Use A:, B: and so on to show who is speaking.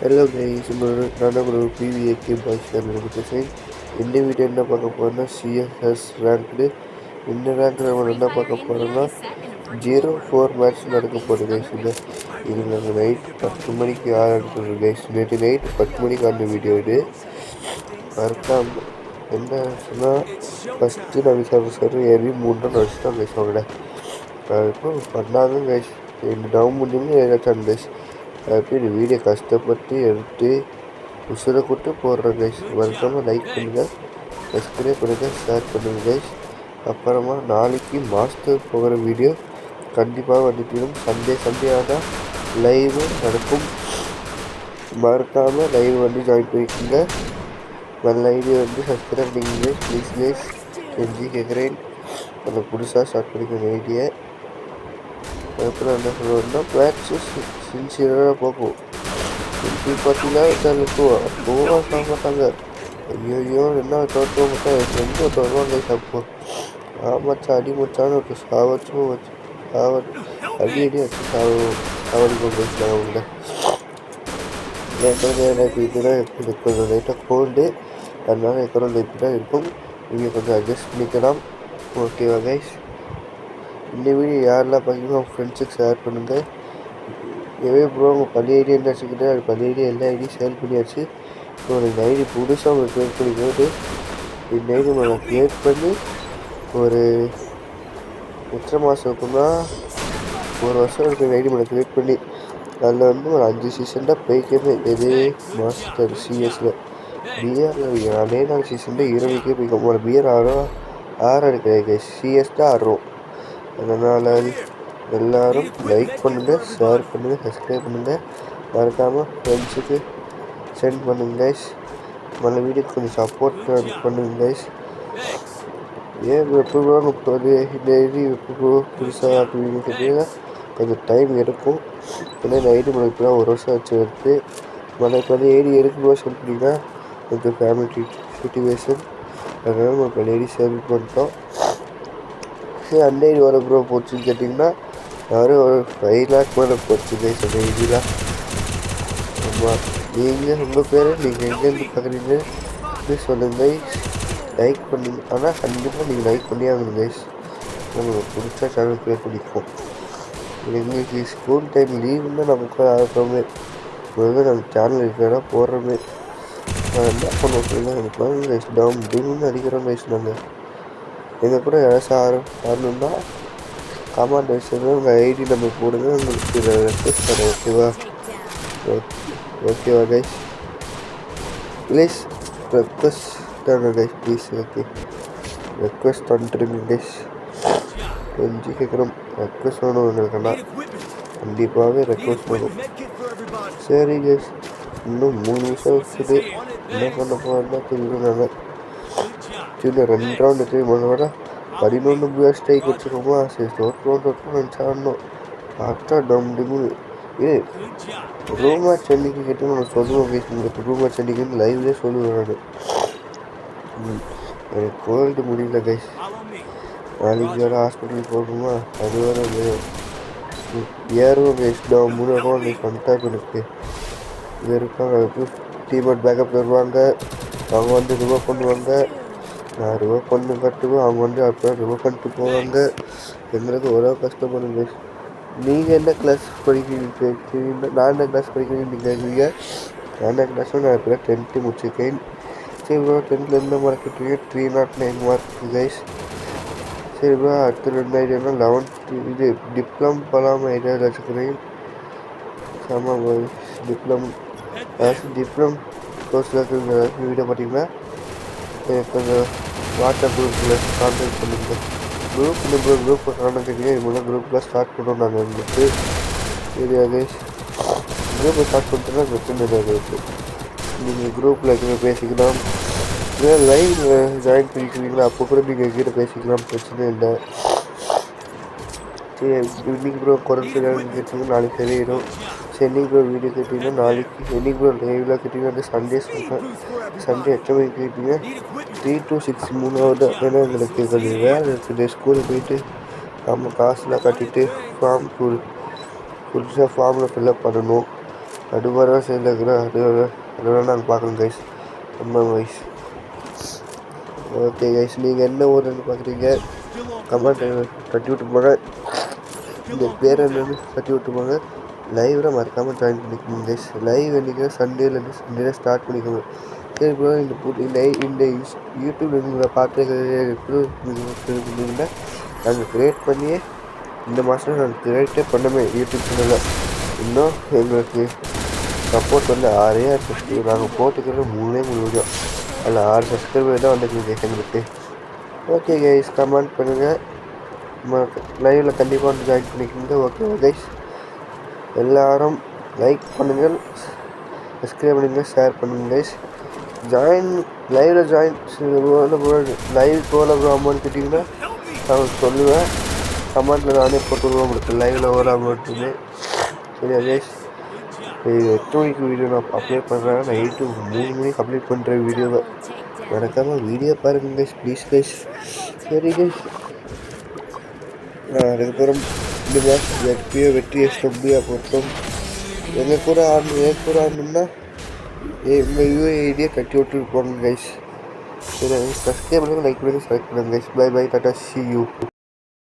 A: Hello guys, நான் ஒரு பிவிஏகே boys channel பேசுகிறேன். இந்த வீடியோ என்ன பார்க்க போகிறோன்னா சிஎஸ்எஸ் ரேங்க்டு. இந்த ரேங்க் நம்ம என்ன பார்க்க போகிறோம்னா 0-4 மேட்ச் நடக்க போகுது கைஸ். இது நாங்கள் நைட் 10 மணிக்கு ஆரம்பிச்சிருக்கோம் கைஸ். நேற்று நைட்டு 10 மணிக்கு ஆன வீடியோ இது. மறக்காம என்ன சொன்னால் ஃபஸ்ட்டு நாங்கள் சார் ஏறி 3 ரன் அடிச்சிட்டோம் கைஸ். அவங்கள அதுக்கும் பண்ணாங்க கைஸ். 2 டவுன் முடியுமே ஏதாச்சும் கைஸ். இந்த வீடியோ கஷ்டப்பட்டு எடுத்து உசுரை கொட்டு போடுறேன் கைஸ். மறக்காமல் லைக் பண்ணுங்கள், சப்ஸ்கிரைப் பண்ணுங்கள், ஷேர் பண்ணுங்கள் கைஸ். அப்புறமா நாளைக்கு மாஸ்டர் போகிற வீடியோ கண்டிப்பாக வந்துட்டிடும். சண்டே ஆனால் லைவு நடக்கும். மறக்காமல் லைவ் வந்து ஜாயின் பண்ணிக்கோங்க. நல்ல ஐடியா வந்து சப்ஸ்கிரைப் பண்ணிக்கோங்க ப்ளீஸ் கைஸ். கெஞ்சி கேட்குறேன். அந்த புதுசாக ஸ்டார்ட் பண்ணிக்கோங்க ஐடியா. அதுக்கப்புறம் என்ன சொல்லுவோம்னா மேட்ச்சு சின்சியராக போகும். இப்படி பார்த்தீங்கன்னா தள்ளுக்குவோம் போக மாட்டாங்க. ஐயோ என்ன தோற்ற மாட்டேன் ரொம்ப வருவாங்க அப்போ. ஆமாச்சா அடி மச்சான்னு ஒரு சாவச்சும் வச்சு அடி வச்சு சாவடிக்கும் பேசினாங்க அவங்க. எனக்கு இதுதான் கொஞ்சம் லைட்டாக கோல்டு, அதனால எக்கரோல் இப்படி தான் இருக்கும். நீங்கள் கொஞ்சம் அட்ஜஸ்ட் பண்ணிக்கலாம். ஓகேவா கைஸ்? இந்த வீடியோ யாரெல்லாம் பார்த்தீங்கன்னா உங்கள் ஃப்ரெண்ட்ஸுக்கு ஷேர் பண்ணுங்கள். ப்ரோ உங்கள் பழைய ஐடியா என்ன வச்சுக்கிட்டு அது பழைய ஐடியா எல்லா ஐடியும் சேல் பண்ணியாச்சு. ஸோ இந்த ஐடி புதுசாக உங்களுக்கு க்ரியேட் பண்ணிக்கிட்டு இந்த ஐடி நம்ம க்ரியேட் பண்ணி ஒரு எத்தனை மாதம் இருக்குன்னா 1 வருஷம் இருக்கிற ஐடி நம்ம க்ரியேட் பண்ணி அதில் வந்து ஒரு 5 சீசன் தான் போய்க்கவே. எது மாஸ்டர் சிஎஸில் பிஆரில் 4 சீசன் தான் 20 போய்க்கும். ஒரு பிஆர் ஆறு எடுக்கிறாங்க, சிஎஸ் தான் ஆடுறோம். அதனால் எல்லோரும் லைக் பண்ணுங்கள், ஷேர் பண்ணுங்கள், சப்ஸ்கிரைப் பண்ணுங்கள். மறக்காமல் ஃப்ரெண்ட்ஸுக்கு சென்ட் பண்ணுங்க கைஸ். மற்ற வீடியோக்கு கொஞ்சம் சப்போர்ட் பண்ணுங்க கைஸ். எப்போ முப்பது இந்த ஐடி எப்போ புதுசாக ஆக்குவீங்க கேட்டீங்கன்னா கொஞ்சம் டைம் எடுக்கும். ஏன்னா இந்த ஐடி உங்களுக்கு இப்போ 1 வருஷம் ஆச்சு எடுத்து. மற்ற ஐடி எடுக்கும்போது சொல்லிட்டீங்கன்னா கொஞ்சம் ஃபேமிலி சிச்சுவேஷன், அதனால் நம்ம ஐடி சேவ் பண்ணிட்டோம். சரி அந்த ஐடி வர ப்ரோ போச்சுன்னு கேட்டிங்கன்னா ஒரு 5 லேக் மேலே போச்சு கைஸ் அந்த ஐடிலாம். ஆமாம், நீங்கள் உங்கள் பேர் நீங்கள் எங்கேருந்து பார்க்குறீங்க ப்ளீஸ் சொல்லுங்கள். லைக் பண்ணுங்க, ஆனால் கண்டிப்பாக நீங்கள் லைக் பண்ணி ஆகணும் கைஸ். உங்களுக்கு பிடிச்சா சேனல் க்ரியேட் பண்ணிப்போம். எங்களுக்கு ஸ்கூல் டைம் லீவுன்னு நமக்கு ஆகிறோமே முதல்ல நம்ம சேனல் இருக்கிறதா போடுறோமே. என்ன பண்ணுவோம் சொல்லுங்கள். எனக்கு கைஸ் டவுன் டின்னு அடிக்கிறோம் கைஸ். நாங்கள் எங்கள் கூட யாராச்சும் ஆடணுன்னா கமெண்ட் வச்சுருங்க, உங்கள் ஐடி நம்பர் போடுங்க, உங்களுக்கு ரெக்வஸ்ட் தரேன். ஓகேவா கைஸ்? ப்ளீஸ் ரெக்வஸ்ட் தாங்க கைஸ் ப்ளீஸ். ஓகே ரெக்வஸ்ட் பண்ணிட்டுருங்க கைஸ். கொஞ்சம் கேட்குறோம் ரெக்வஸ்ட் வேணும் எங்களுக்குன்னா, கண்டிப்பாகவே ரெக்வஸ்ட் வேணும். சரி கைஸ், இன்னும் 3 நிமிஷம் இருக்குது. என்ன பண்ண போகிறோம்னா தெரியும். நாங்கள் சின்ன 2 ரவுண்ட் எடுத்து விட 11 பிஆர் ஸ்ட்ரைக் வச்சுருக்கோமா. சரி தோற்றம் நினச்சாடணும். பார்த்தா டம் டிமு ரூம் மேட்ச் அன்றைக்கி கேட்டு நான் சொல்லுவேன் கைஸ். உங்களுக்கு ரூம் மேட்ச் அன்றைக்கின்னு லைவ்லேயே சொல்லுவேன் நான். எனக்கு கோல்டு முடியல கைஸ். நாளைக்கு வேறு ஹாஸ்பிட்டலுக்கு போகணுமா, அது வேறு ஏறுவோம் கைஸ். நான் 3 ரூபா அன்றைக்கி வந்துட்டாங்க. எனக்கு இது இருக்காங்க டீமேட் பேக்கப் வருவாங்க, அவங்க வந்து ரிவர்வ் பண்ணுவாங்க. நான் ரிவர்வ் பண்ணு கட்டுவேன், அவங்க வந்து அப்போ ரிவர்வ் பண்ணிட்டு போவாங்க. எங்களுக்கு ஒரே கஷ்டப்படுங்க. நீங்கள் என்ன கிளாஸ் படிக்கிறீங்க? நான் என்ன கிளாஸ் படிக்கிறீங்கன்னு நீங்கள் கேட்குறீங்க. நான் என்ன கிளாஸும் நான் இப்போ 10th முடிச்சிருக்கேன். சரி ப்ரோ 10th எந்த மார்க் கிட்டீங்க? 309 mark guys. சரி ப்ரோ அடுத்த 2 ஐடியானா 11th இது டிப்ளம் போகலாமல் ஐடியா வச்சுக்கிறேன். ஆமாம் டிப்ளம் கோர்ஸில் இருக்கிற வீடியோ பார்த்தீங்கன்னா கொஞ்சம் வாட்ஸ்அப் குரூப்பில் கான்டாக்ட் பண்ணுங்க. குரூப்பை கான்டாக்ட் பண்ணிங்க. இது மூலம் குரூப்பில் ஸ்டார்ட் பண்ணோம் நாங்கள் உங்களுக்கு. சரியா கைஸ்? குரூப்பை ஸ்டார்ட் பண்ணிட்டோன்னா பிரச்சனை இல்லை இருக்குது. நீங்கள் குரூப்பில் இருக்கிற பேசிக்கலாம், இல்லை லைவ் ஜாயின் பண்ணிக்குவீங்களா அப்போ கூட நீங்கள் எங்கிட்ட பேசிக்கலாம், பிரச்சனை இல்லை. சரி இன்றைக்கி ப்ரோ குறைச்சி கேட்டிங்கன்னா நாளைக்கு சரியிடும். சரி இன்றைக்கி ப்ரோ வீடியோ கேட்டிங்கன்னா நாளைக்கு, இன்றைக்கி ப்ரோ லைவில் கேட்டிங்கன்னா வந்து சண்டே சொல்கிறேன். சண்டே எத்தனை மணிக்கு கேட்டிங்க? 3 to 6 3 ஹவர் தான். ஏன்னா எங்களுக்கு கொஞ்சம் வேலை இருக்குது. ஸ்கூலுக்கு போயிட்டு நம்ம காசுலாம் கட்டிட்டு புதுசாக ஃபார்மில் ஃபில்அப் பண்ணணும். அடுவாரா சைடில் இருக்கிற அது நாங்கள் பார்க்கணும் கைஸ். ஆமாம் கைஸ். ஓகே கைஸ், நீங்கள் என்ன ஊருன்னு பார்க்குறீங்க கமெண்ட் தட்டி விட்டு போங்க. இந்த பேர் என்னன்னு தட்டி விட்டு போங்க. லைவில் மறக்காமல் ஜாயின் பண்ணிக்கோங்க கைஸ். லைவ் என்றைக்கு சண்டேல ஸ்டார்ட் பண்ணிக்கோங்க. சரி ப்ரோ, இந்த யூடியூப் உங்களை பார்த்துருந்தீங்கன்னா நாங்கள் க்ரியேட் பண்ணியே இந்த மாதம் நாங்கள் க்ரியேட்டே பண்ணமே யூடியூப் சேனலில். இன்னும் எங்களுக்கு சப்போர்ட் வந்து 6 சப்ஸ்கிரைபர். நாங்கள் போட்டுக்கிறது 3 வீடியோ, அதில் 6 சப்ஸ்கிரைபர் தான் வந்துருக்கு எங்களுக்கு. ஓகே கைஸ், கமெண்ட் பண்ணுங்கள். லைவில் கண்டிப்பாக வந்து ஜாயின் பண்ணிக்கோங்க. ஓகே கைஸ், எல்லோரும் லைக் பண்ணுங்கள், சப்ஸ்கிரைப் பண்ணுங்கள், ஷேர் பண்ணுங்கள் கைஸ். லைவில் லைவ் போல அமௌண்ட் கேட்டிங்கன்னா நான் சொல்லுவேன். கமெண்ட்டில் நானே போட்டுருவோம் உங்களுக்கு லைவில் எவ்வளோ அமௌண்ட்டுன்னு. சரியா கைஸ், 8 மணிக்கு வீடியோ நான் அப்லோட் பண்ணுறேன். நைட்டு 3 மணிக்கு அப்லோட் பண்ணுற வீடியோவை மறக்காமல் வீடியோ பாருங்கள் கைஸ், ப்ளீஸ் கைஸ். சரி கைஸ், அதுக்கப்புறம் இந்த மாதம் எப்பயோ வெற்றியை ஸ்டம்பியாக பொறுத்தோம். எங்கள் கூட ஆடணும்னா எங்கள் யூஐடியை கட்டி விட்டு போங்க கைஸ். சரி, சப்ஸ்கிரைப் பண்ணுங்கள், லைக் பண்ணுங்கள், செலக்ட் பண்ணுங்கள் கைஸ். பை பை, டாடா, see you.